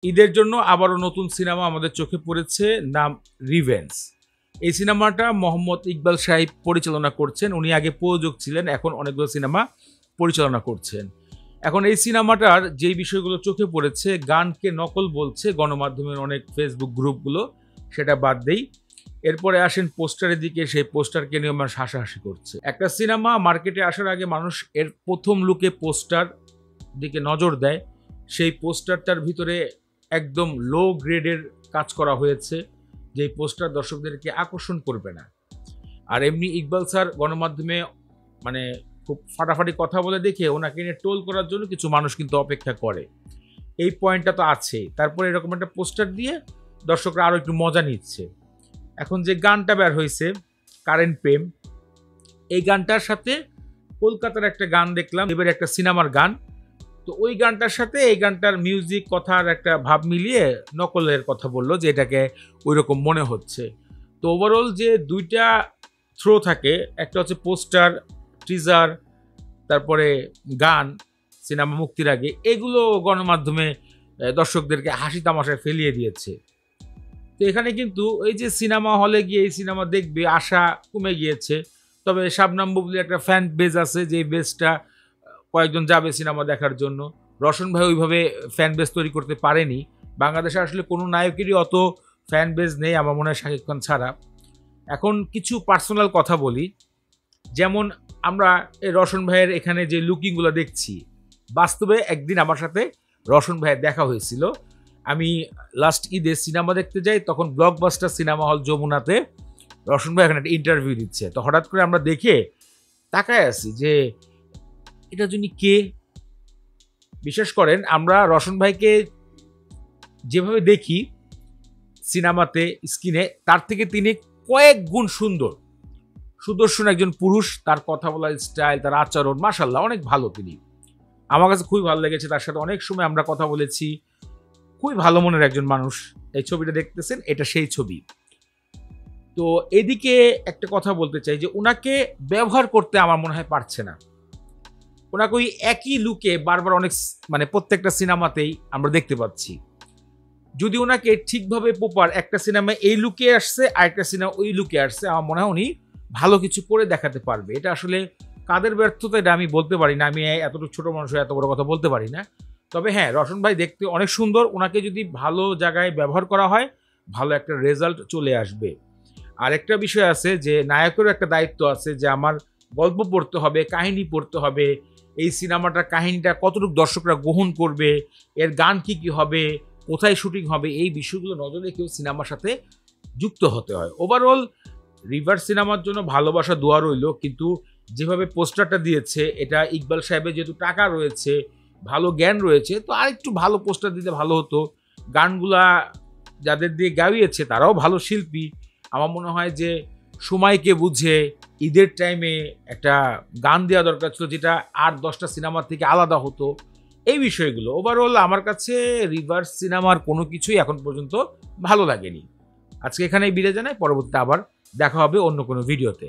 ঈদের জন্য আবারও নতুন সিনেমা আমাদের চোখে পড়েছে, নাম রিভেঞ্জ। এই সিনেমাটা মোহাম্মদ ইকবাল সাহেব পরিচালনা করছেন। উনি আগে প্রযোজক ছিলেন, এখন অনেকগুলো সিনেমা পরিচালনা করছেন। এখন এই সিনেমাটার যেই বিষয়গুলো চোখে পড়েছে, গানকে নকল বলছে গণমাধ্যমের অনেক ফেসবুক গ্রুপগুলো, সেটা বাদ দেই। এরপরে আসেন পোস্টারের দিকে, সেই পোস্টারকে নিয়ে মানুষ হাসাহাসি করছে। একটা সিনেমা মার্কেটে আসার আগে মানুষ এর প্রথম লুকে পোস্টার দিকে নজর দেয়। সেই পোস্টারটার ভিতরে একদম লো গ্রেডের কাজ করা হয়েছে, যে পোস্টার দর্শকদেরকে আকর্ষণ করবে না। আর এমনি ইকবাল স্যার গণমাধ্যমে মানে খুব ফাটাফাটি কথা বলে দেখে ওনাকে নিয়ে টোল করার জন্য কিছু মানুষ কিন্তু অপেক্ষা করে। এই পয়েন্টটা তো আছেই। তারপরে এরকম একটা পোস্টার দিয়ে দর্শকরা আরও একটু মজা নিচ্ছে। এখন যে গানটা বের হয়েছে, কারেন্ট প্রেম, এই গানটার সাথে কলকাতার একটা গান দেখলাম, এবার একটা সিনেমার গান। তো ওই গানটার সাথে এই গানটার মিউজিক কথার একটা ভাব মিলিয়ে নকলের কথা বললো, যে এটাকে ওই রকম মনে হচ্ছে। তো ওভারঅল যে দুইটা থ্রো থাকে, একটা হচ্ছে পোস্টার, টিজার, তারপরে গান সিনেমা মুক্তির আগে, এগুলো গণমাধ্যমে দর্শকদেরকে হাসি তামাশায় ফেলিয়ে দিয়েছে। তো এখানে কিন্তু এই যে সিনেমা হলে গিয়ে এই সিনেমা দেখবে আশা কমে গিয়েছে। তবে শাবনাম বুবলির একটা ফ্যান বেজ আছে, যে বেজটা কয়েকজন যাবে সিনেমা দেখার জন্য। রওশন ভাই ওইভাবে ফ্যান বেজ তৈরি করতে পারেনি। বাংলাদেশে আসলে কোনো নায়কেরই অত ফ্যান বেজ নেই আমার মনে হয়, শাকিব খান ছাড়া। এখন কিছু পার্সোনাল কথা বলি, যেমন আমরা এই রওশন ভাইয়ের এখানে যে লুকিংগুলো দেখছি, বাস্তবে একদিন আমার সাথে রওশন ভাইয়ের দেখা হয়েছিল। আমি লাস্ট ঈদে সিনেমা দেখতে যাই, তখন ব্লকবাস্টার সিনেমা হল যমুনাতে রওশন ভাই এখানে একটা ইন্টারভিউ দিচ্ছে। তো হঠাৎ করে আমরা দেখে তাকায় আছি যে এটা যিনি কে। বিশেষ করেন আমরা রওশন ভাইকে যেভাবে দেখি সিনেমাতে স্ক্রিনে, তার থেকে তিনি কয়েক গুণ সুন্দর, সুদর্শন একজন পুরুষ। তার কথা বলার স্টাইল, তার আচরণ, মাশাআল্লাহ অনেক ভালো তিনি। আমার কাছে খুবই ভালো লেগেছে, তার সাথে অনেক সময় আমরা কথা বলেছি। খুবই ভালো মনের একজন মানুষ। এই ছবিটা দেখতেছেন, এটা সেই ছবি। তো এদিকে একটা কথা বলতে চাই, যে ওনাকে ব্যবহার করতে আমার মনে হয় পারছে না। ওনাকে ওই একই লুকে বারবার অনেক মানে প্রত্যেকটা সিনেমাতেই আমরা দেখতে পাচ্ছি। যদি ওনাকে ঠিকভাবে প্রপার একটা সিনেমায় এই লুকে আসছে, আরেকটা সিনেমা ওই লুকে আসছে, আমার মনে হয় উনি ভালো কিছু করে দেখাতে পারবে। এটা আসলে কাদের ব্যর্থতা এটা আমি বলতে পারি না, আমি এতটুকু ছোট মানুষ এত বড় কথা বলতে পারি না। তবে হ্যাঁ, রওশন ভাই দেখতে অনেক সুন্দর, ওনাকে যদি ভালো জায়গায় ব্যবহার করা হয়, ভালো একটা রেজাল্ট চলে আসবে। আর একটা বিষয় আছে যে নায়কেরও একটা দায়িত্ব আছে, যে আমার গল্প পড়তে হবে, কাহিনী পড়তে হবে, এই সিনেমাটার কাহিনীটা কতটুকু দর্শকরা গ্রহণ করবে, এর গান কি কি হবে, কোথায় শুটিং হবে, এই বিষয়গুলো নজরে রেখেও সিনেমার সাথে যুক্ত হতে হয়। ওভারঅল রিভার সিনেমার জন্য ভালোবাসা দোয়া রইল, কিন্তু যেভাবে পোস্টারটা দিয়েছে, এটা ইকবাল সাহেবের যেহেতু টাকা রয়েছে, ভালো জ্ঞান রয়েছে, তো আরেকটু ভালো পোস্টার দিলে ভালো হতো। গানগুলা যাদের দিয়ে গাইয়েছে তারাও ভালো শিল্পী। আমার মনে হয় যে সময়কে বুঝে ঈদের টাইমে একটা গান দেওয়া দরকার ছিল, যেটা ৮-১০টা সিনেমার থেকে আলাদা হতো। এই বিষয়গুলো ওভারঅল আমার কাছে রিভার্স সিনেমার কোনো কিছুই এখন পর্যন্ত ভালো লাগেনি। আজকে এখানেই বিদায় জানাই, পরবর্তীতে আবার দেখা হবে অন্য কোনো ভিডিওতে।